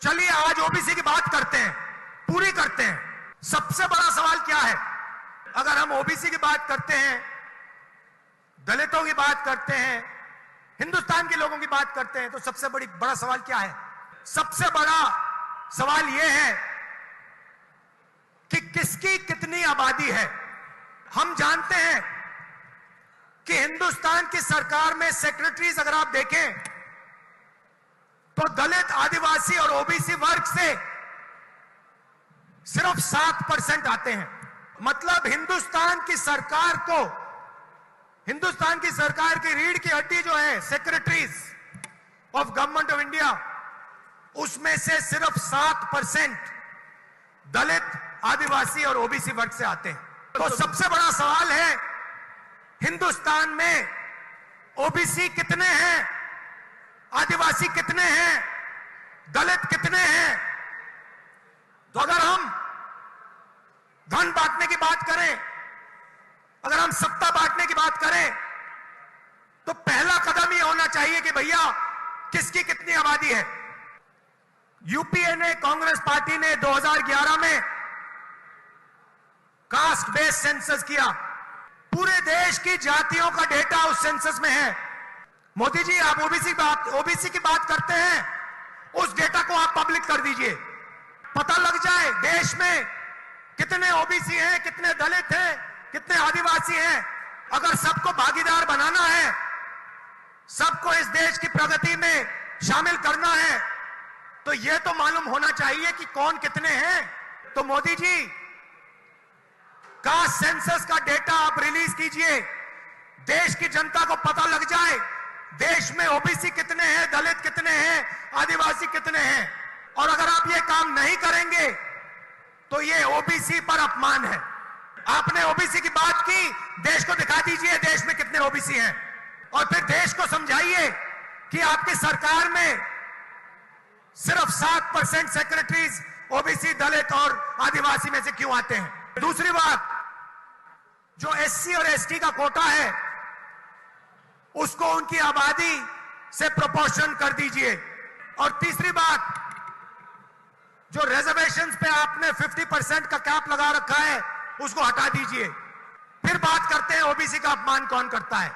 चलिए आज ओबीसी की बात करते हैं, पूरी करते हैं। सबसे बड़ा सवाल क्या है? अगर हम ओबीसी की बात करते हैं, दलितों की बात करते हैं, हिंदुस्तान के लोगों की बात करते हैं, तो सबसे बड़ा सवाल क्या है? सबसे बड़ा सवाल यह है कि किसकी कितनी आबादी है। हम जानते हैं कि हिंदुस्तान की सरकार में सेक्रेटरीज अगर आप देखें तो दलित, आदिवासी और ओबीसी वर्ग से सिर्फ 7% आते हैं। मतलब हिंदुस्तान की सरकार की रीढ़ की हड्डी जो है secretaries of government of India, उसमें से सिर्फ 7% दलित, आदिवासी और ओबीसी वर्ग से आते हैं। तो सबसे बड़ा सवाल है हिंदुस्तान में ओबीसी कितने हैं, आदिवासी कितने हैं, दलित कितने हैं। तो अगर हम धन बांटने की बात करें, अगर हम सत्ता बांटने की बात करें, तो पहला कदम यह होना चाहिए कि भैया किसकी कितनी आबादी है। यूपीए ने, कांग्रेस पार्टी ने 2011 में कास्ट बेस्ड सेंसस किया। पूरे देश की जातियों का डेटा उस सेंसस में है। मोदी जी, आप ओबीसी की बात करते हैं, उस डेटा को आप पब्लिक कर दीजिए, पता लग जाए देश में कितने ओबीसी हैं, कितने दलित हैं, कितने आदिवासी हैं। अगर सबको भागीदार बनाना है, सबको इस देश की प्रगति में शामिल करना है, तो यह तो मालूम होना चाहिए कि कौन कितने हैं। तो मोदी जी, कास्ट सेंसस का डेटा आप रिलीज कीजिए, देश की जनता को पता लग जाए देश में ओबीसी कितने हैं, दलित कितने हैं, आदिवासी कितने हैं। और अगर आप ये काम नहीं करेंगे तो ये ओबीसी पर अपमान है। आपने ओबीसी की बात की, देश को दिखा दीजिए देश में कितने ओबीसी हैं, और फिर देश को समझाइए कि आपकी सरकार में सिर्फ 7% सेक्रेटरीज ओबीसी, दलित और आदिवासी में से क्यों आते हैं। दूसरी बात, जो एससी और एसटी का कोटा है उसको उनकी आबादी से प्रोपोर्शन कर दीजिए। और तीसरी बात, जो रिजर्वेशंस पे आपने 50% का कैप लगा रखा है उसको हटा दीजिए। फिर बात करते हैं ओबीसी का अपमान कौन करता है।